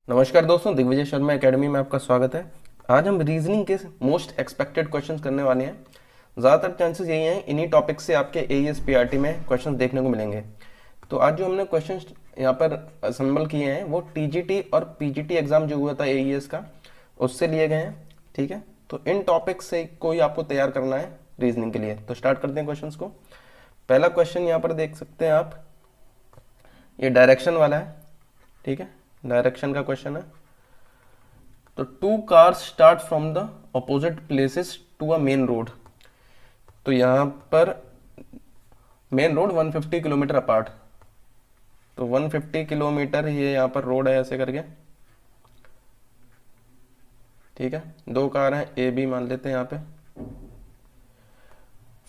नमस्कार दोस्तों, दिग्विजय शर्मा एकेडमी में आपका स्वागत है। आज हम रीजनिंग के मोस्ट एक्सपेक्टेड क्वेश्चंस करने वाले हैं। ज़्यादातर चांसेस यही हैं इन्हीं टॉपिक से आपके एईएस पीआरटी में क्वेश्चंस देखने को मिलेंगे। तो आज जो हमने क्वेश्चंस यहाँ पर असेंबल किए हैं वो टीजीटी और पीजीटी एग्जाम जो हुआ था एईएस का उससे लिए गए हैं। ठीक है, तो इन टॉपिक से कोई आपको तैयार करना है रीजनिंग के लिए। तो स्टार्ट करते हैं क्वेश्चंस को। पहला क्वेश्चन यहाँ पर देख सकते हैं आप, ये डायरेक्शन वाला है। ठीक है, डायरेक्शन का क्वेश्चन है। तो two cars start from the opposite places to a main road. तो यहां पर मेन रोड 150 किलोमीटर अपार्ट। तो 150 किलोमीटर ये यहां पर रोड है ऐसे करके। ठीक है, दो कार हैं, ए बी मान लेते हैं यहां पे।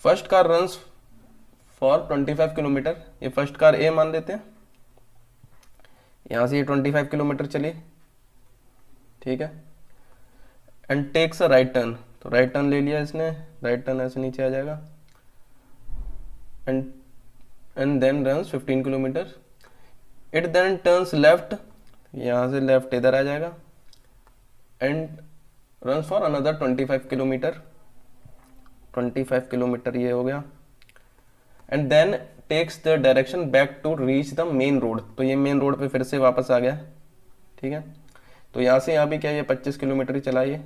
First car runs for 25 kilometre, ये फर्स्ट कार ए मान लेते हैं। यहां से ये 25 किलोमीटर चली। ठीक है, and takes a right turn. तो राइट टर्न ले लिया इसने, राइट टर्न ऐसे नीचे आ जाएगा। And then runs 15 kilometre. It then turns left, यहाँ से लेफ्ट इधर आ जाएगा। And runs for another 25 kilometre. 25 kilometre ये हो गया। And then takes the direction back to reach the main road. तो ये मेन रोड पे फिर से वापस आ गया। ठीक है, तो यहाँ से यहाँ भी क्या, ये 25 किलोमीटर ही चला। ये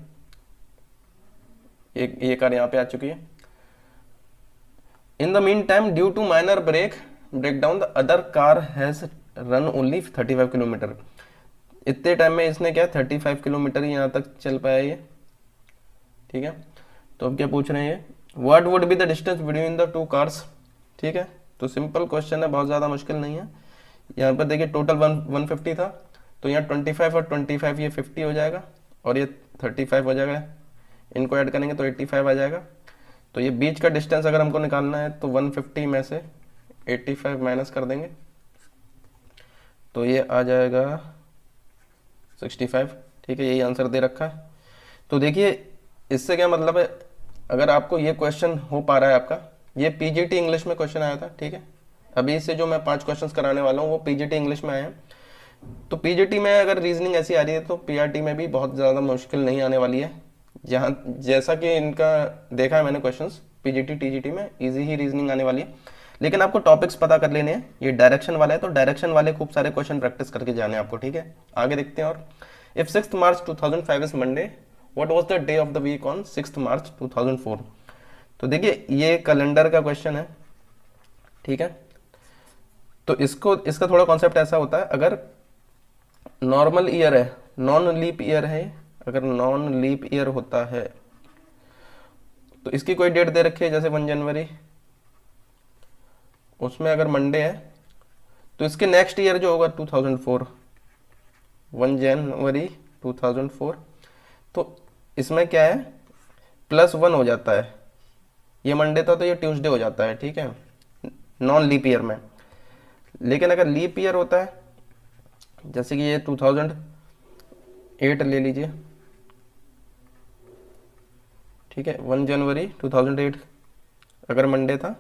कार यहाँ पे आ चुकी है। In the meantime due to minor break down the other car has run only 35 kilometre. इतने टाइम में इसने क्या 35 किलोमीटर यहाँ तक चल पाया ये। ठीक है, तो अब क्या पूछ रहे हैं, what would be the distance between the two cars. ठीक है, तो सिंपल क्वेश्चन है, बहुत ज़्यादा मुश्किल नहीं है। यहाँ पर देखिए टोटल 150 था, तो यहाँ 25 और 25 ये 50 हो जाएगा और ये 35 हो जाएगा। इनको ऐड करेंगे तो 85 आ जाएगा। तो ये बीच का डिस्टेंस अगर हमको निकालना है तो 150 में से 85 माइनस कर देंगे तो ये आ जाएगा 65। ठीक है, यही आंसर दे रखा है। तो देखिए इससे क्या मतलब है, अगर आपको ये क्वेश्चन हो पा रहा है आपका, ये पीजीटी इंग्लिश में क्वेश्चन आया था। ठीक है, अभी से जो मैं 5 क्वेश्चंस कराने वाला हूँ वो पीजीटी इंग्लिश में आए हैं। तो पीजीटी में अगर रीजनिंग ऐसी आ रही है तो पीआरटी में भी बहुत ज़्यादा मुश्किल नहीं आने वाली है। जहाँ जैसा कि इनका देखा है मैंने क्वेश्चंस, पीजीटी टीजीटी में इजी ही रीजनिंग आने वाली है। लेकिन आपको टॉपिक्स पता कर लेने हैं। ये डायरेक्शन वाला है तो डायरेक्शन वाले खूब सारे क्वेश्चन प्रैक्टिस करके जाने हैं आपको। ठीक है, आगे देखते हैं। और if 6 March 2005 is Monday, what was the day of the week on 6 March 2004। तो देखिए ये कैलेंडर का क्वेश्चन है। ठीक है, तो इसका थोड़ा कॉन्सेप्ट ऐसा होता है, अगर नॉर्मल ईयर है, नॉन लीप ईयर है, अगर नॉन लीप ईयर होता है तो इसकी कोई डेट दे रखी है जैसे 1 जनवरी, उसमें अगर मंडे है तो इसके नेक्स्ट ईयर जो होगा 2004, 1 जनवरी 2004, तो इसमें क्या है +1 हो जाता है। ये मंडे था तो ये ट्यूसडे हो जाता है। ठीक है, नॉन लीप ईयर में। लेकिन अगर लीप ईयर होता है जैसे कि ये 2008 ले लीजिए। ठीक है, 1 जनवरी 2008 अगर मंडे था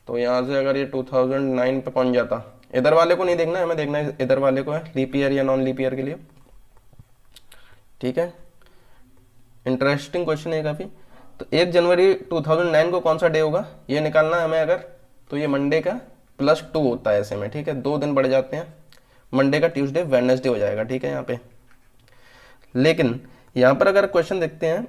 तो यहाँ से अगर ये 2009 पे पहुँच जाता, इधर वाले को नहीं देखना है, हमें देखना है इधर वाले को है, लीप ईयर या नॉन लीप ईयर के लिए। ठीक है, इंटरेस्टिंग क्वेश्चन है काफ़ी। तो 1 जनवरी 2009 को कौन सा डे होगा ये निकालना है हमें अगर, तो ये मंडे का +2 होता है ऐसे में। ठीक है, 2 दिन बढ़ जाते हैं, मंडे का ट्यूसडे वेडनेसडे हो जाएगा। ठीक है, यहाँ पे लेकिन यहाँ पर अगर क्वेश्चन देखते हैं,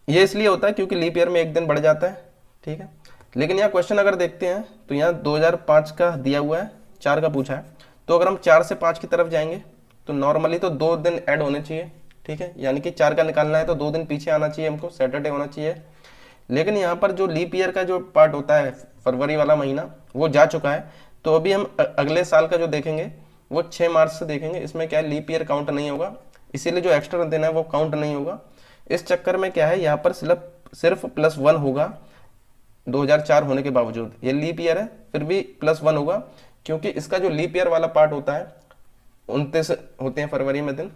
ये इसलिए होता है क्योंकि लीप ईयर में 1 दिन बढ़ जाता है। ठीक है, लेकिन यहाँ क्वेश्चन अगर देखते हैं तो यहाँ 2005 का दिया हुआ है, 4 का पूछा है। तो अगर हम 4 से 5 की तरफ जाएंगे तो नॉर्मली तो 2 दिन ऐड होने चाहिए। ठीक है, यानी कि 4 का निकालना है तो 2 दिन पीछे आना चाहिए हमको, सैटरडे होना चाहिए। लेकिन यहाँ पर जो लीप ईयर का जो पार्ट होता है, फरवरी वाला महीना, वो जा चुका है। तो अभी हम अगले साल का जो देखेंगे वो 6 मार्च से देखेंगे। इसमें क्या है, लीप ईयर काउंट नहीं होगा, इसीलिए जो एक्स्ट्रा दिन है वो काउंट नहीं होगा। इस चक्कर में क्या है, यहाँ पर सिर्फ +1 होगा 2004 होने के बावजूद। ये लीप ईयर है फिर भी +1 होगा, क्योंकि इसका जो लीप ईयर वाला पार्ट होता है 29 होते हैं फरवरी में दिन,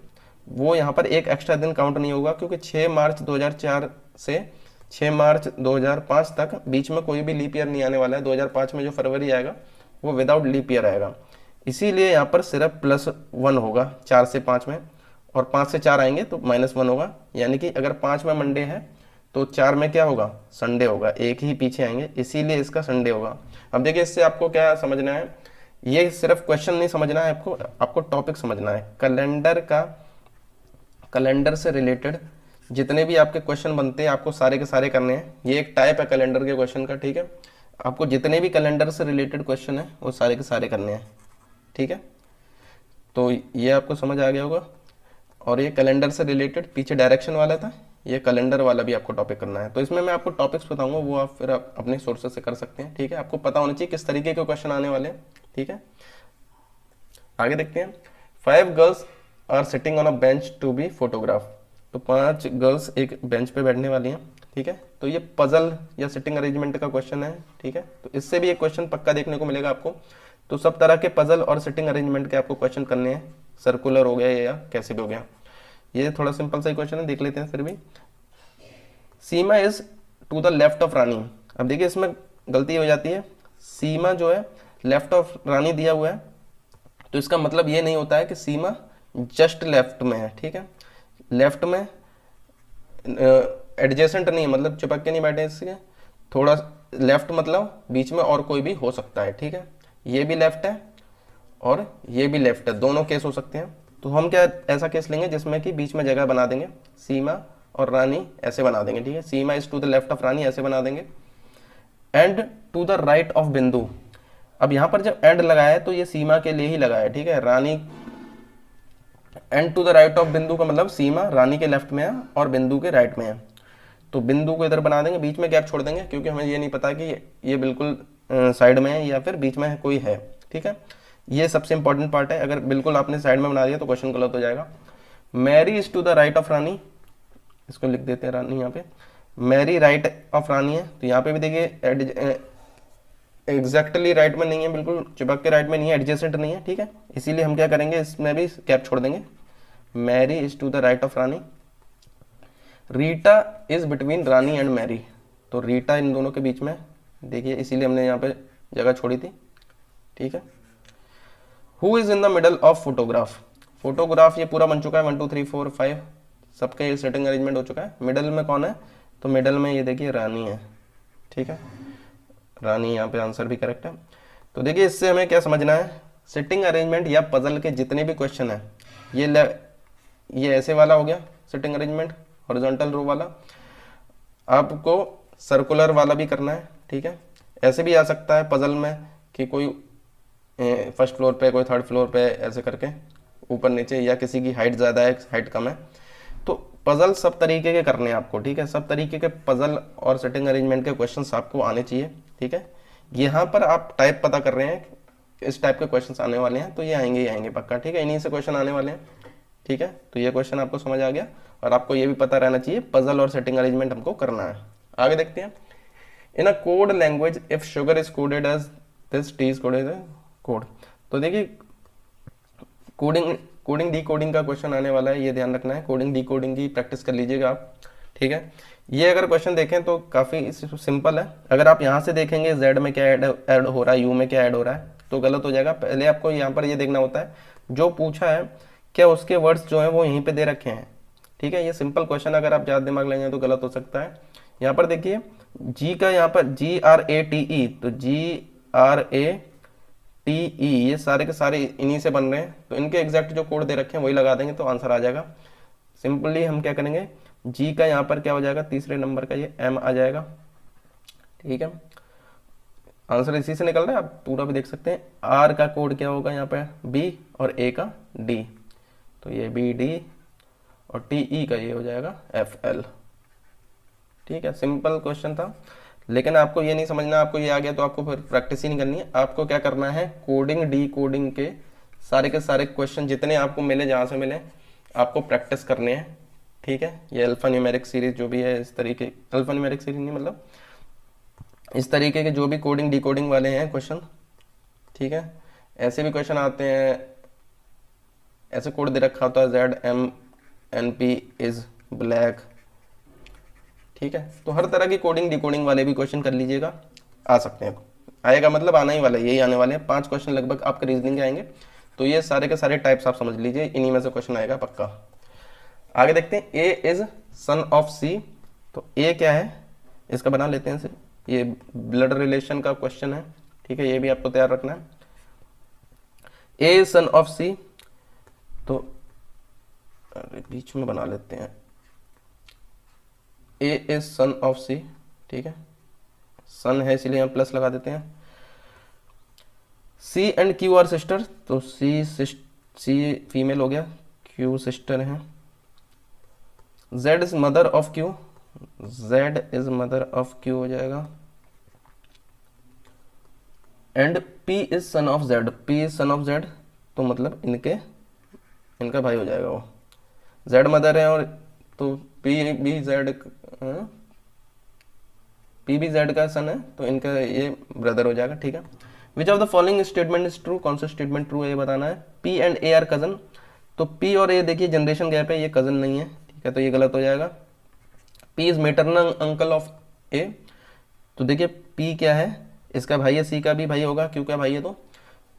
वो यहाँ पर एक एक्स्ट्रा दिन काउंट नहीं होगा। क्योंकि 6 मार्च 2004 से 6 मार्च 2005 तक बीच में कोई भी लीप ईयर नहीं आने वाला है। 2005 में जो फरवरी आएगा वो विदाउट लीप ईयर आएगा। इसीलिए यहाँ पर सिर्फ +1 होगा 4 से 5 में, और 5 से 4 आएंगे तो -1 होगा। यानी कि अगर 5 में मंडे है तो 4 में क्या होगा, संडे होगा, एक ही पीछे आएंगे, इसीलिए इसका संडे होगा। अब देखिए इससे आपको क्या समझना है, ये सिर्फ क्वेश्चन नहीं समझना है आपको, आपको टॉपिक समझना है। कैलेंडर से रिलेटेड जितने भी आपके क्वेश्चन बनते हैं आपको सारे के सारे करने हैं। ये एक टाइप है कैलेंडर के क्वेश्चन का, ठीक है। आपको जितने भी कैलेंडर से रिलेटेड क्वेश्चन है वो सारे के सारे करने हैं, ठीक है। तो ये आपको समझ आ गया होगा। और ये कैलेंडर से रिलेटेड पीछे डायरेक्शन वाला था, ये कैलेंडर वाला भी आपको टॉपिक करना है। तो इसमें मैं आपको टॉपिक्स बताऊंगा, वो आप फिर अपने सोर्सेस से कर सकते हैं, ठीक है। आपको पता होना चाहिए किस तरीके के क्वेश्चन आने वाले हैं, ठीक है। आगे देखते हैं। 5 girls are sitting on a bench to be photograph. तो 5 गर्ल्स एक बेंच पे बैठने वाली हैं, ठीक है। तो ये पजल या सिटिंग अरेंजमेंट का क्वेश्चन है, ठीक है। तो इससे भी एक क्वेश्चन पक्का देखने को मिलेगा आपको। तो सब तरह के पजल और सिटिंग अरेंजमेंट के आपको क्वेश्चन करने हैं, सर्कुलर हो गया या कैसे भी हो गया। ये थोड़ा सिंपल सा क्वेश्चन है, देख लेते हैं फिर भी। Seema is to the left of Rani. अब देखिए इसमें गलती हो जाती है, सीमा जो है लेफ्ट ऑफ रानी दिया हुआ है, तो इसका मतलब ये नहीं होता है कि सीमा जस्ट लेफ्ट में है, ठीक है। लेफ्ट में एडजेसेंट नहीं है, मतलब चिपक के नहीं बैठे इसके, थोड़ा लेफ्ट मतलब बीच में और कोई भी हो सकता है, ठीक है। ये भी लेफ्ट है और ये भी लेफ्ट है, दोनों केस हो सकते हैं। तो हम क्या ऐसा केस लेंगे जिसमें कि बीच में जगह बना देंगे, सीमा और रानी ऐसे बना देंगे, ठीक है। Seema is to the left of Rani ऐसे बना देंगे, and to the right of Bindu. अब यहाँ पर जब एंड लगाया है तो ये सीमा के लिए ही लगाया है, ठीक है। Rani and to the right of Bindu का मतलब सीमा रानी के लेफ्ट में है और बिंदु के राइट में है। तो बिंदु को इधर बना देंगे, बीच में गैप छोड़ देंगे, क्योंकि हमें ये नहीं पता कि ये बिल्कुल साइड में है या फिर बीच में कोई है, ठीक है। ये सबसे इंपॉर्टेंट पार्ट है, अगर बिल्कुल आपने साइड में बना दिया तो क्वेश्चन गलत हो जाएगा। Mary is to the right of Rani, इसको लिख देते हैं रानी यहाँ पे, मैरी राइट ऑफ रानी है। तो यहाँ पे भी देखिए एग्जैक्टली राइट में नहीं है, बिल्कुल चिपक के राइट में नहीं है, एडजेसेंट नहीं है, ठीक है। इसीलिए हम क्या करेंगे, इसमें भी कैप छोड़ देंगे। Mary is to the right of Rani. Rita is between Rani and Mary. तो रीटा इन दोनों के बीच में, देखिए इसीलिए हमने यहाँ पे जगह छोड़ी थी, ठीक है। Who is in the middle of photograph. Photograph ये पूरा बन चुका है, 1 2 3 4 5 सबका ये सेटिंग अरेंजमेंट हो चुका है। मिडल में कौन है, तो मिडल में ये देखिए रानी है, ठीक है। रानी यहाँ पे आंसर भी करेक्ट है। तो देखिए इससे हमें क्या समझना है, सिटिंग अरेंजमेंट या पजल के जितने भी क्वेश्चन है, ये ऐसे वाला हो गया सिटिंग अरेंजमेंट, हॉरिजॉन्टल रो वाला। आपको सर्कुलर वाला भी करना है, ठीक है। ऐसे भी आ सकता है पजल में कि कोई फर्स्ट फ्लोर पे, कोई थर्ड फ्लोर पे, ऐसे करके ऊपर नीचे, या किसी की हाइट ज़्यादा है हाइट कम है। तो पजल सब तरीके के करने हैं आपको, ठीक है। सब तरीके के पजल और सेटिंग अरेंजमेंट के क्वेश्चंस आपको आने चाहिए, ठीक है। यहाँ पर आप टाइप पता कर रहे हैं, इस टाइप के क्वेश्चंस आने वाले हैं, तो ये आएंगे ही आएंगे पक्का, ठीक है। इन्हीं से क्वेश्चन आने वाले हैं, ठीक है। तो ये क्वेश्चन आपको समझ आ गया, और आपको ये भी पता रहना चाहिए पजल और सेटिंग अरेंजमेंट हमको करना है। आगे देखते हैं। In a code language if sugar is coded as this, T is coded code. तो देखिए कोडिंग डी कोडिंग का क्वेश्चन आने वाला है, ये ध्यान रखना है। कोडिंग डी कोडिंग की प्रैक्टिस कर लीजिएगा आप, ठीक है। ये अगर क्वेश्चन देखें तो काफ़ी सिंपल है। अगर आप यहाँ से देखेंगे जेड में क्या ऐड हो रहा है, यू में क्या ऐड हो रहा है, तो गलत हो जाएगा। पहले आपको यहाँ पर ये देखना होता है जो पूछा है क्या उसके वर्ड्स जो हैं वो यहीं पे दे रखे हैं, ठीक है। ये सिंपल क्वेश्चन, अगर आप ज़्यादा दिमाग लेंगे तो गलत हो सकता है। यहाँ पर देखिए जी का, यहाँ पर GRATE, तो GRATE ये सारे के सारे इन्हीं से बन रहे हैं, तो इनके एग्जैक्ट जो कोड दे रखे हैं वही लगा देंगे तो आंसर आ जाएगा। सिंपली हम क्या करेंगे, जी का यहाँ पर क्या हो जाएगा, तीसरे नंबर का ये M आ जाएगा, ठीक है। आंसर इसी से निकल रहा है, आप पूरा भी देख सकते हैं। R का कोड क्या होगा यहाँ पे B, और A का D, तो ये BD, और TE का ये हो जाएगा FL, ठीक है। सिंपल क्वेश्चन था, लेकिन आपको ये नहीं समझना, आपको ये आ गया तो आपको फिर प्रैक्टिस ही नहीं करनी है। आपको क्या करना है, कोडिंग डी कोडिंग के सारे क्वेश्चन जितने आपको मिले, जहाँ से मिले, आपको प्रैक्टिस करने हैं, ठीक है। ये अल्फा न्यूमेरिक सीरीज जो भी है, इस तरीके, अल्फा न्यूमेरिक सीरीज नहीं मतलब इस तरीके के जो भी कोडिंग डी कोडिंग वाले हैं क्वेश्चन, ठीक है। ऐसे भी क्वेश्चन आते हैं, ऐसे कोड दे रखा होता है ZMNP इज ब्लैक, ठीक है। तो हर तरह की कोडिंग डिकोडिंग वाले भी क्वेश्चन कर लीजिएगा, आ सकते हैं आएगा मतलब आना ही वाला है, यही आने वाले हैं 5 क्वेश्चन लगभग आपके रीजनिंग के आएंगे। तो ये सारे के सारे टाइप्स आप समझ लीजिए, इन्हीं में से क्वेश्चन आएगा पक्का। आगे देखते हैं, ए इज सन ऑफ सी। तो ए क्या है इसका बना लेते हैं, ये ब्लड रिलेशन का क्वेश्चन है, ठीक है, ये भी आपको तैयार रखना है। ए इज सन ऑफ सी, तो बीच में बना लेते हैं, ए इज सन ऑफ सी, ठीक है, सन है इसलिए हम प्लस लगा देते हैं। सी एंड क्यू आर सिस्टर, तो सी फीमेल हो गया, क्यू सिस्टर है। Z is mother of Q, Z is mother of Q हो जाएगा। And P is son of Z, P is son of Z, तो मतलब इनका भाई हो जाएगा वो, जेड मदर है और तो पी भी जेड का सन है, तो इनका ये ब्रदर हो जाएगा, ठीक है। Which of the following statement is true, कौन सा स्टेटमेंट ट्रू है ये बताना है। P and A R cousin, तो पी और ए देखिए जनरेशन गैप है, ये कजन नहीं है, ठीक है, तो ये गलत हो जाएगा। P is maternal uncle of A, तो देखिए पी क्या है, इसका भाई है, सी का भी भाई होगा, क्यों क्या भाई है,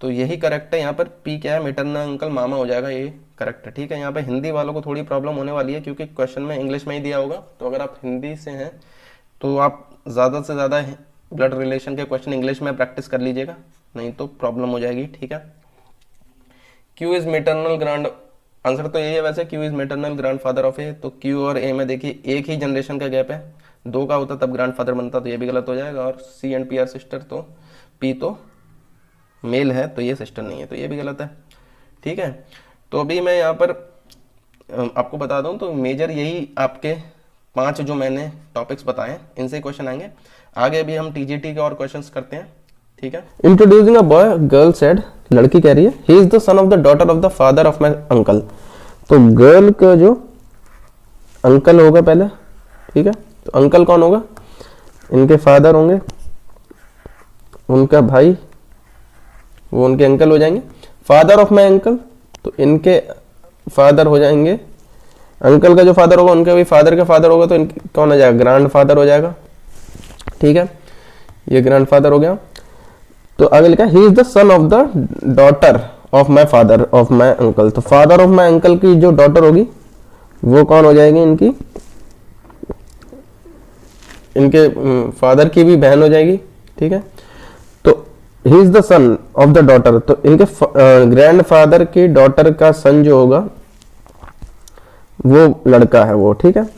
तो यही करेक्ट है। यहाँ पर पी क्या है, मेटरनल अंकल मामा हो जाएगा, ये करेक्ट है, ठीक है। यहाँ पे हिंदी वालों को थोड़ी प्रॉब्लम होने वाली है क्योंकि क्वेश्चन में इंग्लिश में ही दिया होगा, तो अगर आप हिंदी से हैं तो आप ज़्यादा से ज़्यादा ब्लड रिलेशन के क्वेश्चन इंग्लिश में प्रैक्टिस कर लीजिएगा, नहीं तो प्रॉब्लम हो जाएगी, ठीक है। Q is maternal grand, answer तो यही है वैसे, Q is maternal grandfather of A, तो क्यू और ए में देखिए एक ही जनरेशन का गैप है, 2 का होता तब ग्रैंडफादर बनता, तो ये भी गलत हो जाएगा। और सी एंड पी आर सिस्टर, तो पी तो मेल है तो ये सिस्टर नहीं है, तो ये भी गलत है, ठीक है। तो अभी मैं यहाँ पर आपको बता दूं तो मेजर यही आपके 5 जो मैंने टॉपिक्स बताए इनसे क्वेश्चन आएंगे। आगे अभी हम टीजीटी के और क्वेश्चंस करते हैं, ठीक है। Introducing a boy, girl said, लड़की कह रही है, he is the son of the daughter of the father of my uncle, तो गर्ल का जो अंकल होगा पहले, ठीक है, तो अंकल कौन होगा, इनके फादर होंगे, उनका भाई, वो उनके अंकल हो जाएंगे। फादर ऑफ माई अंकल, तो इनके फादर हो जाएंगे, अंकल का जो फादर होगा उनके भी फादर का फादर होगा, तो इनके कौन हो जाएगा, ग्रैंड फादर हो जाएगा, ठीक है, ये ग्रैंड फादर हो गया। तो आगे लिखा he is the son of the daughter of my father of my uncle, तो फादर ऑफ माई अंकल की जो डॉटर होगी वो कौन हो जाएगी, इनके फादर की भी बहन हो जाएगी, ठीक है। तो he is the son of the daughter, तो इनके ग्रैंड फादर की डॉटर का सन जो होगा वो लड़का है वो, ठीक है।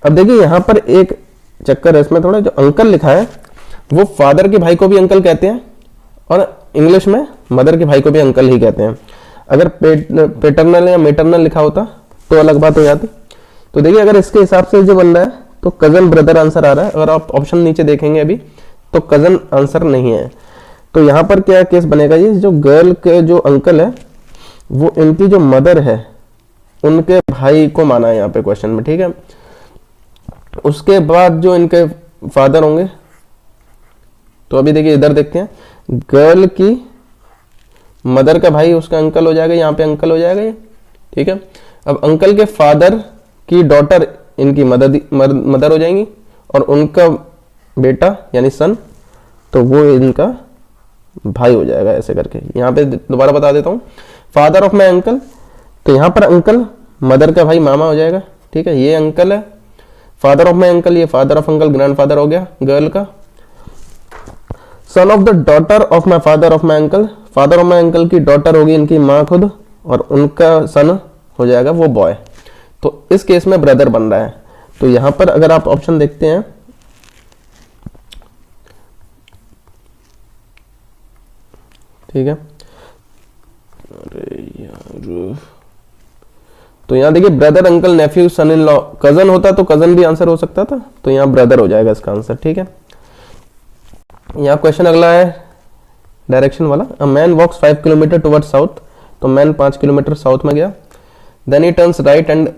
अब देखिए यहाँ पर एक चक्कर है इसमें थोड़ा, जो अंकल लिखा है वो फादर के भाई को भी अंकल कहते हैं और इंग्लिश में मदर के भाई को भी अंकल ही कहते हैं। अगर पेटर्नल या मेटरनल लिखा होता तो अलग बात हो जाती। तो देखिए अगर इसके हिसाब से जो बन रहा है तो कजन ब्रदर आंसर आ रहा है, अगर आप ऑप्शन नीचे देखेंगे अभी तो कजन आंसर नहीं है। तो यहाँ पर क्या केस बनेगा, ये जो गर्ल के जो अंकल है वो इनकी जो मदर है उनके भाई को माना है यहाँ पे क्वेश्चन में, ठीक है। उसके बाद जो इनके फादर होंगे, तो अभी देखिए इधर देखते हैं, गर्ल की मदर का भाई उसका अंकल हो जाएगा, यहाँ पे अंकल हो जाएगा ये, ठीक है। अब अंकल के फादर की डॉटर इनकी मदर हो जाएंगी और उनका बेटा यानी सन, तो वो इनका भाई हो जाएगा, ऐसे करके। यहाँ पे दोबारा बता देता हूँ, फादर ऑफ माई अंकल, तो यहाँ पर अंकल मदर का भाई मामा हो जाएगा, ठीक है, ये अंकल है। फादर ऑफ माई अंकल, ये फादर ऑफ अंकल ग्रैंडफादर हो गया गर्ल का। Son of the daughter of my father of my uncle, father of my uncle की डॉटर होगी इनकी माँ खुद और उनका सन हो जाएगा वो बॉय। तो इस केस में ब्रदर बन रहा है। तो यहाँ पर अगर आप ऑप्शन देखते हैं, ठीक है, अरे यार, तो यहाँ देखिए brother uncle nephew son in law, cousin होता तो कजन भी आंसर हो सकता था, तो यहाँ ब्रदर हो जाएगा इसका आंसर, ठीक है। यहाँ क्वेश्चन अगला है डायरेक्शन वाला, a man walks 5 kilometre toward south, तो मैन 5 किलोमीटर साउथ में गया, then he turns right and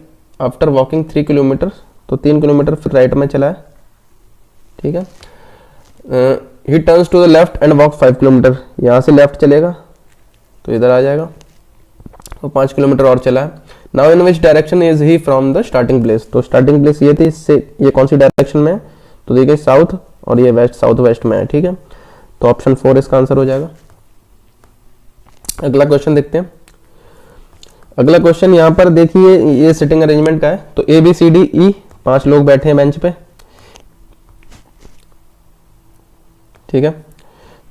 after walking 3 kilometre, तो 3 किलोमीटर फिर राइट में चला है, ठीक है। He turns to the left and walk 5 kilometre, यहाँ से लेफ्ट चलेगा तो इधर आ जाएगा, तो 5 किलोमीटर और चला है। Now in which direction is he from the starting place, तो स्टार्टिंग प्लेस ये थी, इससे ये कौन सी डायरेक्शन में है, तो देखिए साउथ, और ये वेस्ट, साउथ वेस्ट में है, ठीक है। तो ऑप्शन 4 इसका आंसर हो जाएगा। अगला क्वेश्चन देखते हैं। अगला क्वेश्चन यहाँ पर देखिए, ये सिटिंग अरेंजमेंट का है। तो A B C D E 5 लोग बैठे हैं बेंच पे, ठीक है।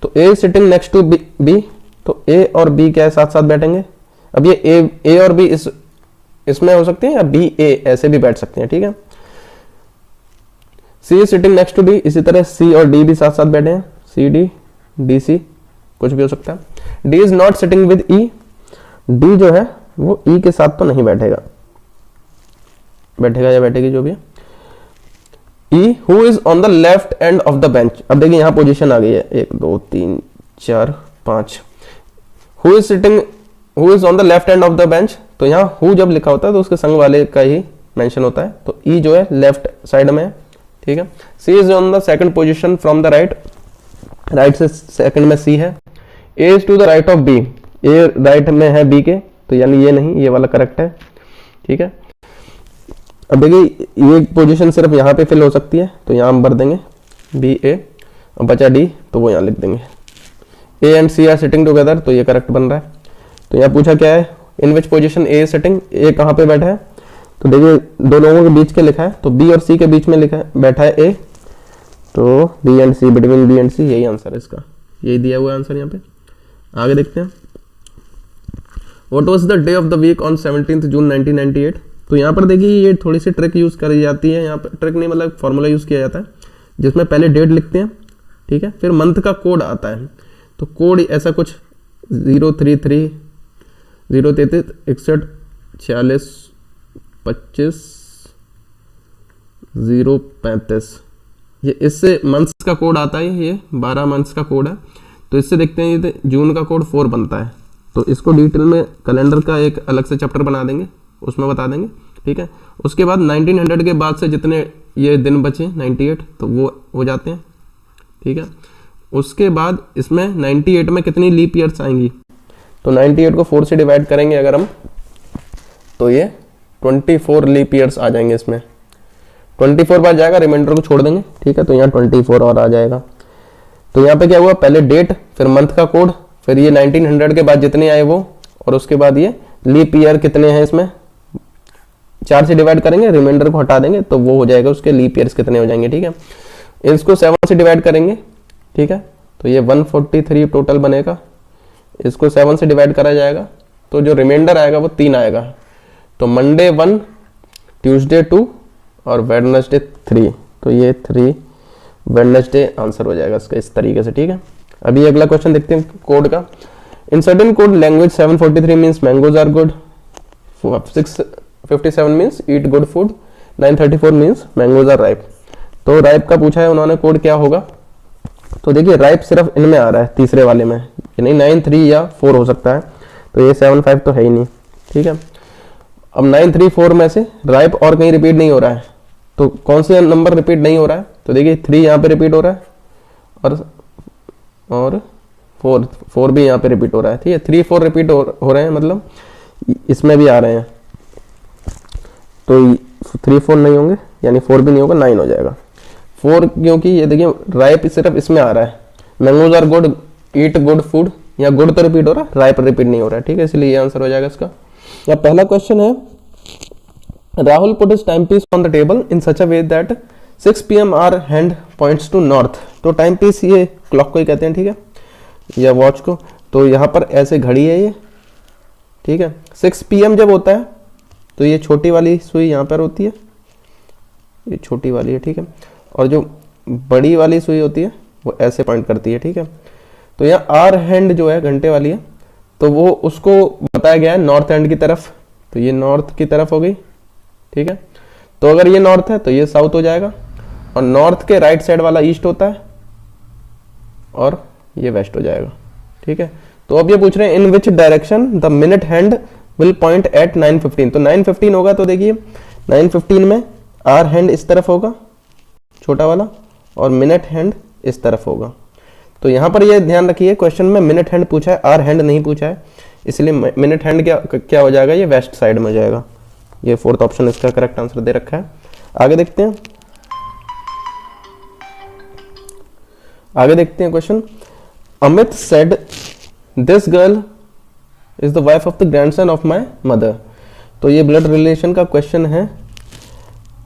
तो ए सिटिंग नेक्स्ट टू बी, तो ए और बी क्या है, साथ साथ बैठेंगे। अब ये ए और बी इसमें हो सकते हैं, या बी ए ऐसे भी बैठ सकते हैं, ठीक है। C is sitting next to D, इसी तरह सी और डी भी साथ साथ बैठे हैं, सी डी डी सी कुछ भी हो सकता है। D is not sitting with E, D जो है वो ई के साथ तो नहीं बैठेगा या बैठेगी जो भी है। ई who is on the left end of the bench, अब देखिए यहाँ पोजीशन आ गई है 1 2 3 4 5। Who is sitting, who is on the left end of the bench, तो यहाँ हु जब लिखा होता है तो उसके संग वाले का ही मेंशन होता है। तो ई जो है लेफ्ट साइड में है, ठीक है। C is on the second position from the right, right से सेकंड में सी है। A is to the right of B, A right में है बी के, तो यानी ये नहीं, ये वाला करेक्ट है, ठीक है। अब देखिए ये पोजीशन सिर्फ यहाँ पे फिल हो सकती है, तो यहाँ हम भर देंगे बी ए, और बचा डी तो वो यहाँ लिख देंगे। A and C are sitting together, तो ये करेक्ट बन रहा है। तो यहाँ पूछा क्या है, इन विच पोजीशन ए सिटिंग, ए कहाँ पे बैठा है, तो देखिए दो लोगों के बीच के लिखा है, तो बी और सी के बीच में लिखा है बैठा है ए, तो B and C, between B and C, यही आंसर है इसका, यही दिया हुआ आंसर यहाँ पे। आगे देखते हैं। What was the day of the week on 17 June 1998, तो यहाँ पर देखिए ये थोड़ी सी ट्रिक यूज करी जाती है, यहाँ पर ट्रिक नहीं मतलब फॉर्मूला यूज किया जाता है, जिसमें पहले डेट लिखते हैं, ठीक है, फिर मंथ का कोड आता है। तो कोड ऐसा कुछ 033 033 61 46 25 035, ये इससे मंथ्स का कोड आता है, ये 12 मंथ्स का कोड है। तो इससे देखते हैं ये जून का कोड 4 बनता है, तो इसको डिटेल में कैलेंडर का एक अलग से चैप्टर बना देंगे, उसमें बता देंगे, ठीक है। उसके बाद 1900 के बाद से जितने ये दिन बचे 98, तो वो हो जाते हैं, ठीक है। उसके बाद इसमें 98 में कितनी लीप ईयर्स आएंगी, तो 98 को 4 से डिवाइड करेंगे अगर हम, तो ये 24 लीप ईयर्स आ जाएंगे। इसमें 24 बार जाएगा, रिमाइंडर को छोड़ देंगे, ठीक है। तो यहाँ 24 और आ जाएगा। तो यहाँ पे क्या हुआ, पहले डेट, फिर मंथ का कोड, फिर ये 1900 के बाद जितने आए वो, और उसके बाद ये लीप ईयर कितने हैं, इसमें 4 से डिवाइड करेंगे, रिमाइंडर को हटा देंगे, तो वो हो जाएगा उसके लीप ईयर्स कितने हो जाएंगे, ठीक है। इसको 7 से डिवाइड करेंगे, ठीक है, तो ये 143 टोटल बनेगा। इसको 7 से डिवाइड करा जाएगा, तो जो रिमाइंडर आएगा वो 3 आएगा। तो मंडे 1, ट्यूसडे 2 और वेडनेसडे 3, तो ये 3 वेडनेसडे आंसर हो जाएगा इसका, इस तरीके से, ठीक है। अभी अगला क्वेश्चन देखते हैं कोड का। In certain code language 743 means mangoes are good, 657 means eat good food, 934 means mangoes are ripe. तो राइप का पूछा है उन्होंने, कोड क्या होगा, तो देखिए राइप सिर्फ इनमें आ रहा है, तीसरे वाले में, यानी 9 3 या 4 हो सकता है, तो ये 7 5 तो है ही नहीं, ठीक है। अब 9 3 4 में से राइप और कहीं रिपीट नहीं हो रहा है, तो कौन से नंबर रिपीट नहीं हो रहा है, तो देखिए 3 यहाँ पे रिपीट हो रहा है, और 4 भी यहाँ पे रिपीट हो रहा है, ठीक है। 3 4 रिपीट हो रहे हैं, मतलब इसमें भी आ रहे हैं, तो 3 4 नहीं होंगे, यानी 4 भी नहीं होगा, 9 हो जाएगा 4, क्योंकि ये देखिए राइप सिर्फ इसमें आ रहा है, mangoes are good, eat good food, या गुड तो रिपीट हो रहा है, राइप रिपीट नहीं हो रहा है, ठीक है, इसलिए ये आंसर हो जाएगा इसका। या पहला क्वेश्चन है, Rahul put his time piece on the table in such a way that 6 PM hour hand points to north. तो टाइम पीस ये क्लॉक को ही कहते हैं, ठीक है, या वॉच को। तो यहाँ पर ऐसे घड़ी है ये, ठीक है। 6 PM जब होता है तो ये छोटी वाली सुई यहाँ पर होती है, ये छोटी वाली है, ठीक है, और जो बड़ी वाली सुई होती है वो ऐसे पॉइंट करती है, ठीक है। तो यहाँ आर हैंड जो है घंटे वाली है, तो वो उसको बताया गया है नॉर्थ हैंड की तरफ, तो ये नॉर्थ की तरफ हो गई, ठीक है। तो अगर ये नॉर्थ है तो ये साउथ हो जाएगा, और नॉर्थ के राइट साइड वाला ईस्ट होता है, और ये वेस्ट हो जाएगा, ठीक है। तो अब ये पूछ रहे हैं in which direction the minute hand will point at 9:15, तो 9:15 होगा, तो देखिए 9:15 में आर हैंड इस तरफ होगा छोटा वाला, और मिनट हैंड इस तरफ होगा। तो यहाँ पर ये ध्यान रखिए, क्वेश्चन में मिनट हैंड पूछा है, आर हैंड नहीं पूछा है, इसलिए मिनट हैंड क्या हो जाएगा, ये वेस्ट साइड में हो जाएगा। ये 4th ऑप्शन इसका करेक्ट आंसर दे रखा है। आगे देखते हैं, question. Amit said this girl is the wife of the grandson of my mother. तो ये ब्लड रिलेशन का क्वेश्चन है।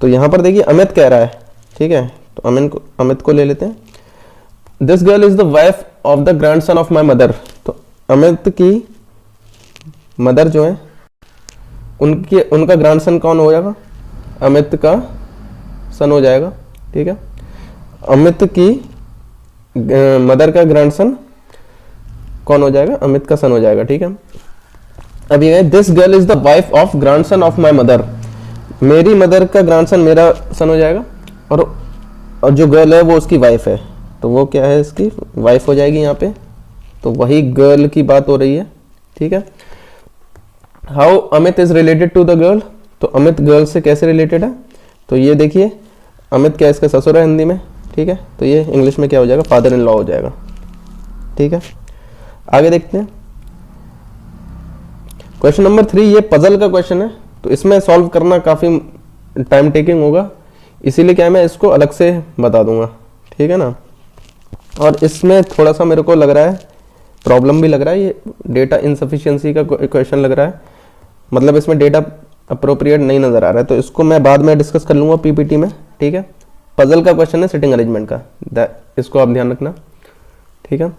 तो यहाँ पर देखिए अमित कह रहा है, ठीक है, तो अमित को ले लेते हैं। This girl is the wife of the grandson of my mother. तो अमित की मदर जो है उनका ग्रैंडसन कौन हो जाएगा? अमित का सन हो जाएगा, ठीक है। अमित की मदर का ग्रैंडसन कौन हो जाएगा? अमित का सन हो जाएगा, ठीक है। अब ये है this girl is the wife of grandson of my mother. मेरी मदर का ग्रैंडसन मेरा सन हो जाएगा, और जो गर्ल है वो उसकी वाइफ है, तो वो क्या है? इसकी वाइफ हो जाएगी यहाँ पे। तो वही गर्ल की बात हो रही है, ठीक है। How Amit is related to the girl. तो अमित गर्ल से कैसे रिलेटेड है? तो ये देखिए अमित क्या इसका ससुर है हिंदी में, ठीक है। तो ये इंग्लिश में क्या हो जाएगा? फादर इन लॉ हो जाएगा, ठीक है। आगे देखते हैं क्वेश्चन नंबर 3। ये पजल का क्वेश्चन है, तो इसमें सॉल्व करना काफ़ी टाइम टेकिंग होगा, इसीलिए क्या है मैं इसको अलग से बता दूंगा, ठीक है ना। और इसमें थोड़ा सा मेरे को लग रहा है प्रॉब्लम भी लग रहा है, ये डेटा इनसफिशिएंसी का क्वेश्चन लग रहा है, मतलब इसमें डेटा अप्रोप्रिएट नहीं नज़र आ रहा है, तो इसको मैं बाद में डिस्कस कर लूँगा पीपीटी में, ठीक है। पजल का क्वेश्चन है सिटिंग अरेंजमेंट का, इसको आप ध्यान रखना, ठीक है।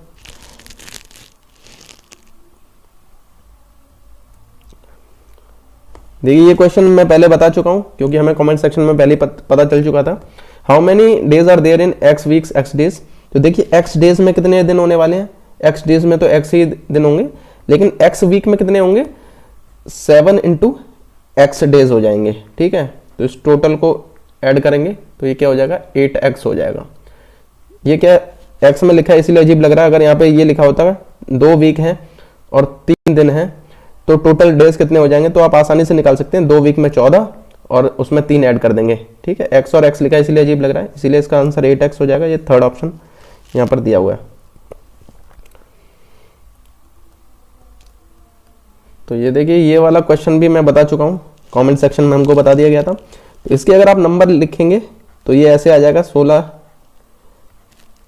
देखिए ये क्वेश्चन मैं पहले बता चुका हूं, क्योंकि हमें कमेंट सेक्शन में पहले पता चल चुका था। How many days are there in x weeks x days. तो देखिए एक्स डेज में कितने दिन होने वाले हैं? एक्स डेज में तो एक्स ही दिन होंगे, लेकिन एक्स वीक में कितने होंगे? 7 इंटू एक्स डेज हो जाएंगे, ठीक है। तो इस टोटल को ऐड करेंगे तो ये क्या हो जाएगा? 8x हो जाएगा। ये क्या एक्स में लिखा है इसलिए अजीब लग रहा है, अगर यहाँ पे ये लिखा होता है 2 वीक है और 3 दिन है तो टोटल डेज कितने हो जाएंगे? तो आप आसानी से निकाल सकते हैं, 2 वीक में 14 और उसमें 3 ऐड कर देंगे, ठीक है। एक्स और एक्स लिखा है इसलिए अजीब लग रहा है, इसीलिए इसका आंसर 8x हो जाएगा। ये थर्ड ऑप्शन यहाँ पर दिया हुआ है। तो ये देखिए ये वाला क्वेश्चन भी मैं बता चुका हूँ, कमेंट सेक्शन में हमको बता दिया गया था। तो इसके अगर आप नंबर लिखेंगे तो ये ऐसे आ जाएगा 16,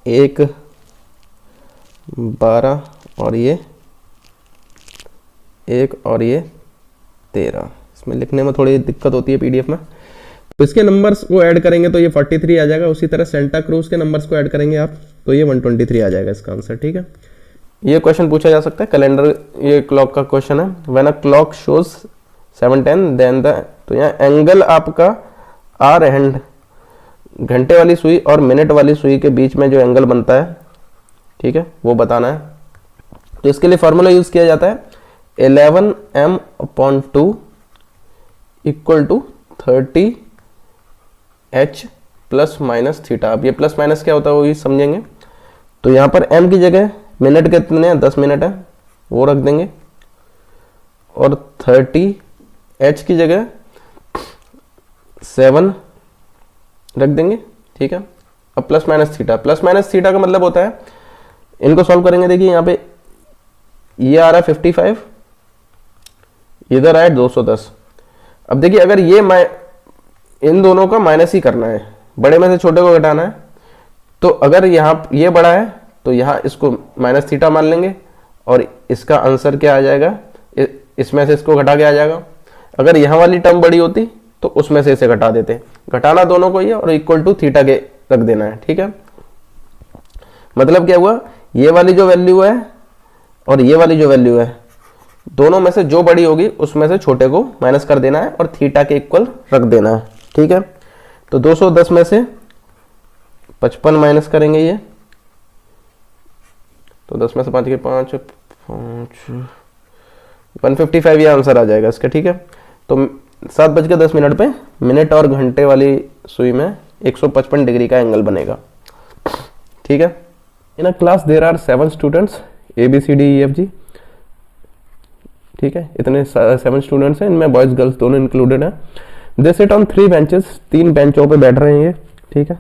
1, 12 और ये 1 और ये 13। इसमें लिखने में थोड़ी दिक्कत होती है पीडीएफ में। तो इसके नंबर्स को ऐड करेंगे तो ये 43 आ जाएगा। उसी तरह सेंटा क्रूज के नंबर्स को ऐड करेंगे आप तो ये 123 आ जाएगा इसका आंसर, ठीक है। ये क्वेश्चन पूछा जा सकता है, कैलेंडर ये क्लॉक का क्वेश्चन है। When a clock shows 7:10 then the, तो यहाँ एंगल आपका आर एंड घंटे वाली सुई और मिनट वाली सुई के बीच में जो एंगल बनता है, ठीक है, वो बताना है। तो इसके लिए फॉर्मूला यूज किया जाता है 11m/2 equal to 30h plus minus theta. अब ये प्लस माइनस क्या होता है वो भी समझेंगे। तो यहाँ पर m की जगह मिनट कितने हैं? 10 मिनट है, वो रख देंगे, और 30h की जगह 7 रख देंगे, ठीक है। अब plus minus theta, plus minus theta का मतलब होता है, इनको सॉल्व करेंगे। देखिए यहाँ पे ये आ रहा है 55, इधर आए 210। अब देखिए अगर ये इन दोनों का माइनस ही करना है, बड़े में से छोटे को घटाना है, तो अगर यहाँ ये बड़ा है तो यहाँ इसको माइनस थीटा मान लेंगे और इसका आंसर क्या आ जाएगा? इसमें से इसको घटा के आ जाएगा। अगर यहाँ वाली टर्म बड़ी होती तो उसमें से इसे घटा देते। घटाना दोनों को ही है और इक्वल टू थीटा के रख देना है, ठीक है। मतलब क्या हुआ? ये वाली जो वैल्यू है और ये वाली जो वैल्यू है, दोनों में से जो बड़ी होगी उसमें से छोटे को माइनस कर देना है और थीटा के इक्वल रख देना है, ठीक है। तो 210 में से 55 माइनस करेंगे ये, तो 10 में से 5 के 5 155 ये आंसर आ जाएगा इसका, ठीक है। तो 7:10 पे मिनट और घंटे वाली सुई में 155 डिग्री का एंगल बनेगा, ठीक है। In a class there are 7 students ABCDEFG, ठीक है। इतने 7 स्टूडेंट्स हैं, इनमें बॉयज गर्ल्स दोनों इंक्लूडेड है। दे सिट ऑन 3 बेंचेस, 3 बेंचों पे बैठ रहे हैं ये, ठीक है।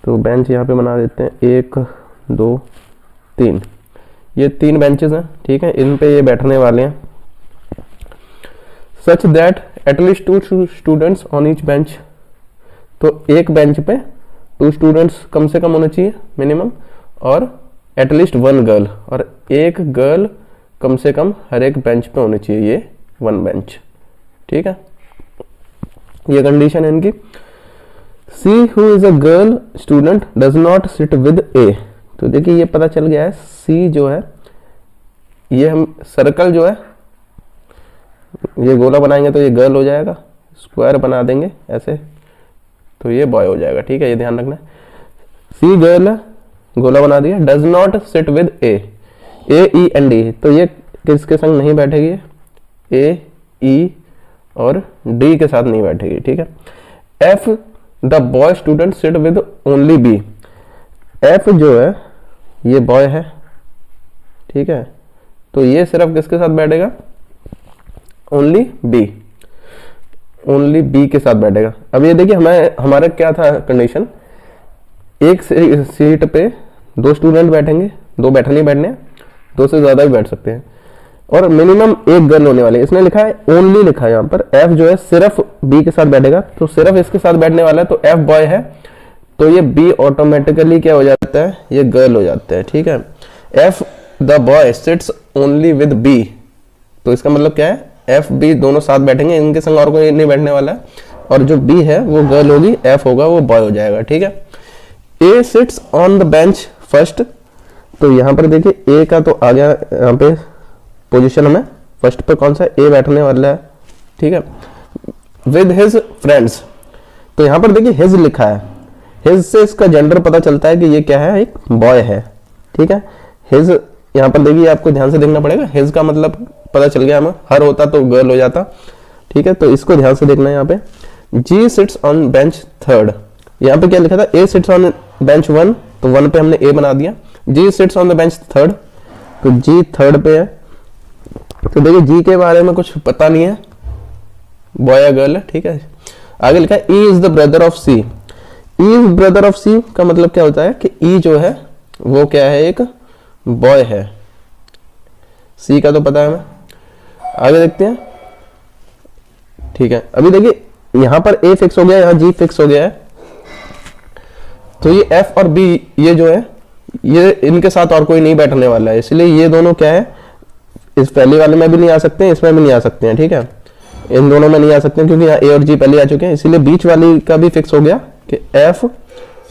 तो बेंच यहाँ पे बना देते हैं, 1 2 3, ये 3 बेंचेस हैं, ठीक है। इन पे ये बैठने वाले हैं। Such that at least 2 students on each bench, तो एक बेंच पे 2 स्टूडेंट्स कम से कम होने चाहिए मिनिमम, और एटलीस्ट वन गर्ल, और एक गर्ल कम से कम हर एक बेंच पे होनी चाहिए, ये वन बेंच, ठीक है, ये कंडीशन है इनकी। C who is a girl student does not sit with A, तो देखिए ये पता चल गया है, सी जो है ये हम सर्कल जो है ये गोला बनाएंगे तो ये गर्ल हो जाएगा, स्क्वायर बना देंगे ऐसे तो ये बॉय हो जाएगा, ठीक है, ये ध्यान रखना है। सी गर्ल है, गोला बना दिया, does not sit with A, A E and D, तो ये किसके संग नहीं बैठेगी, ए ई और डी के साथ नहीं बैठेगी, ठीक है। If the boy student sit with only B, if जो है ये बॉय है, ठीक है, तो ये सिर्फ किसके साथ बैठेगा, ओनली बी, ओनली बी के साथ बैठेगा। अब ये देखिए हमारा क्या था कंडीशन, एक सीट पे दो स्टूडेंट बैठेंगे, दो बैठे नहीं बैठने, दो से ज्यादा भी बैठ सकते हैं, और मिनिमम एक गर्ल होने वाली है। इसने लिखा है ओनली, लिखा है यहाँ पर, एफ जो है सिर्फ बी के साथ बैठेगा, तो सिर्फ इसके साथ बैठने वाला है, तो एफ बॉय है, तो ये बी ऑटोमेटिकली क्या हो जाता है, ये गर्ल हो जाता है, ठीक है। If the boy sits only with B, तो इसका मतलब क्या है, एफ बी दोनों साथ बैठेंगे, इनके संग और कोई नहीं बैठने वाला है, और जो बी है वो गर्ल होगी, एफ होगा वो बॉय हो जाएगा, ठीक है। A sits on the bench first, तो यहाँ पर देखिए ए का तो आ गया यहाँ पे पोजीशन में, फर्स्ट पे कौन सा ए बैठने वाला है, ठीक है, विद हिज फ्रेंड्स, तो यहाँ पर देखिए हिज लिखा है, हिज से इसका जेंडर पता चलता है कि ये क्या है, एक बॉय है, ठीक है। हिज यहाँ पर देखिए आपको ध्यान से देखना पड़ेगा, हिज का मतलब पता चल गया हमें, हर होता तो गर्ल हो जाता, ठीक है, तो इसको ध्यान से देखना है। यहाँ पे G sits on bench third, यहाँ पे क्या लिखा था, A sits on bench one, तो वन पे हमने ए बना दिया, G sits on the bench third, तो जी थर्ड पे है, तो देखिए जी के बारे में कुछ पता नहीं है, बॉय या गर्ल है, ठीक है। आगे लिखा है E is the brother of C, E is brother of C का मतलब क्या होता है कि ई जो है वो क्या है, एक बॉय है, सी का तो पता है हमें। आगे देखते हैं, ठीक है, अभी देखिए यहां पर ए फिक्स हो गया, यहां जी फिक्स हो गया है, तो ये एफ और बी ये जो है ये इनके साथ और कोई नहीं बैठने वाला है, इसलिए ये दोनों क्या है, इस पहले वाले में भी नहीं आ सकते हैं, इसमें भी नहीं आ सकते हैं, ठीक है, इन दोनों में नहीं आ सकते हैं क्योंकि यहाँ ए और जी पहले आ चुके हैं, इसीलिए बीच वाली का भी फिक्स हो गया कि एफ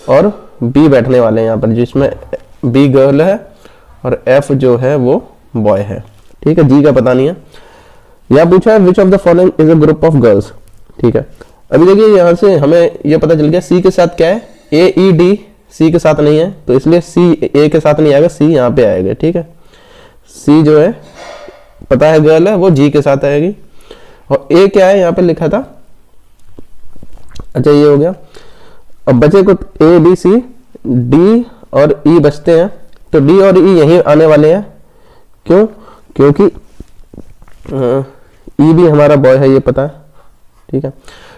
और बी बैठने वाले हैं यहाँ पर, जिसमें बी गर्ल है और एफ जो है वो बॉय है, ठीक है, जी का पता नहीं है। यहाँ पूछा है which of the following is a group of girls, ठीक है, अभी देखिए यहाँ से हमें ये पता चल गया सी के साथ क्या है, ए ई डी सी के साथ नहीं है, तो इसलिए सी ए के साथ नहीं आएगा, सी यहाँ पे आएगा, ठीक है, सी जो है पता है गर्ल है, वो जी के साथ आएगी, और ए क्या है यहाँ पे लिखा था, अच्छा ये हो गया। अब बचे को ए बी सी डी और ई बचते हैं, तो डी और ई यही आने वाले हैं, क्यों, क्योंकि ई भी हमारा बॉय है, ये पता है, ठीक है।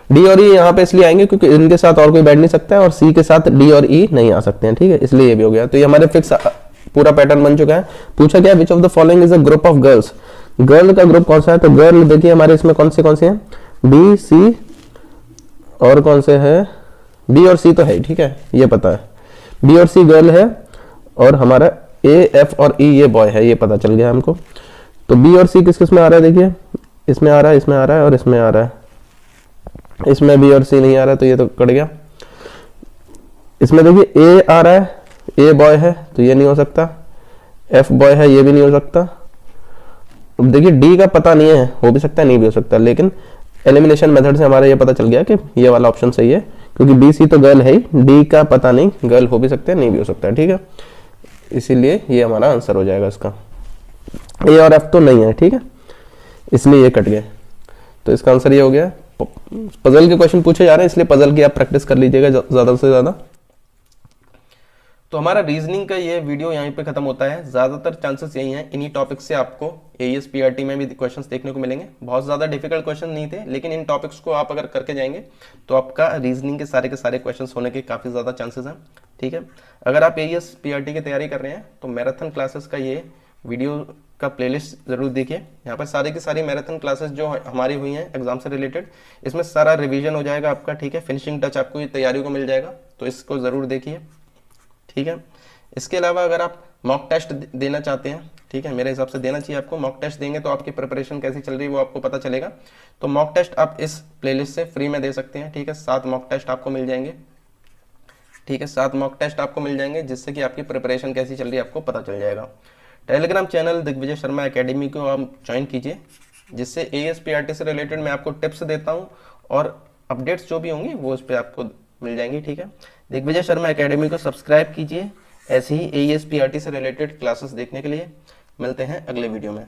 डी और ई यहाँ पे इसलिए आएंगे क्योंकि इनके साथ और कोई बैठ नहीं सकता है, और सी के साथ डी और ई नहीं आ सकते हैं, ठीक है, इसलिए ये भी हो गया। तो ये हमारे फिक्स पूरा पैटर्न बन चुका है। पूछा गया which of the following is a group of girls, girl का ग्रुप कौन सा है, तो गर्ल देखिए हमारे इसमें कौन से हैं, बी सी और कौन से है, बी और सी तो है, ठीक है, ये पता है, बी और सी गर्ल है, और हमारा ए एफ और ई ये बॉय है, ये पता चल गया हमको। तो बी और सी किस किस में आ रहा है, देखिए इसमें आ रहा है, इसमें आ रहा है और इसमें आ रहा है, इसमें बी और सी नहीं आ रहा है, तो ये तो कट गया। इसमें देखिए ए आ रहा है, ए बॉय है तो ये नहीं हो सकता, एफ बॉय है ये भी नहीं हो सकता। अब देखिए डी का पता नहीं है, हो भी सकता है नहीं भी हो सकता, लेकिन एलिमिनेशन मेथड से हमारा ये पता चल गया कि ये वाला ऑप्शन सही है, क्योंकि बी सी तो गर्ल है ही, डी का पता नहीं, गर्ल हो भी सकते हैं नहीं भी हो सकता है, ठीक है, इसीलिए ये हमारा आंसर हो जाएगा इसका। ए और एफ तो नहीं है, ठीक है, इसलिए ये कट गए, तो इसका आंसर ये हो गया। पजल के क्वेश्चन पूछे जा रहे हैं, इसलिए पजल की आप प्रैक्टिस कर लीजिएगा ज्यादा से ज्यादा। तो हमारा रीजनिंग का ये वीडियो यहीं पे खत्म होता है। ज्यादातर चांसेस यही हैं, इन्हीं टॉपिक से आपको एईएस पीआरटी में भी क्वेश्चंस देखने को मिलेंगे। बहुत ज्यादा डिफिकल्ट क्वेश्चन नहीं थे, लेकिन इन टॉपिक्स को आप अगर करके जाएंगे तो आपका रीजनिंग के सारे क्वेश्चंस होने के काफी ज्यादा चांसेस हैं, ठीक है। अगर आप एईएस पीआरटी की तैयारी कर रहे हैं तो मैराथन क्लासेस का ये वीडियो का प्लेलिस्ट जरूर देखिए। यहाँ पर सारी की सारी मैराथन क्लासेस जो हमारी हुई हैं एग्जाम से रिलेटेड, इसमें सारा रिवीजन हो जाएगा आपका, ठीक है, फिनिशिंग टच आपको तैयारी को मिल जाएगा, तो इसको जरूर देखिए, ठीक है। इसके अलावा अगर आप मॉक टेस्ट देना चाहते हैं, ठीक है, मेरे हिसाब से देना चाहिए आपको। मॉक टेस्ट देंगे तो आपकी प्रिपरेशन कैसी चल रही है वो आपको पता चलेगा। तो मॉक टेस्ट आप इस प्लेलिस्ट से फ्री में दे सकते हैं, ठीक है। 7 मॉक टेस्ट आपको मिल जाएंगे, ठीक है, 7 मॉक टेस्ट आपको मिल जाएंगे, जिससे कि आपकी प्रिपरेशन कैसी चल रही है आपको पता चल जाएगा। Telegram channel Digvijay Sharma academy को आप ज्वाइन कीजिए, जिससे ASPRT से रिलेटेड मैं आपको टिप्स देता हूँ और अपडेट्स जो भी होंगी वो उस पर आपको मिल जाएंगी, ठीक है। दिग्विजय शर्मा एकेडमी को सब्सक्राइब कीजिए ऐसे ही ASPRT से रिलेटेड क्लासेस देखने के लिए। मिलते हैं अगले वीडियो में।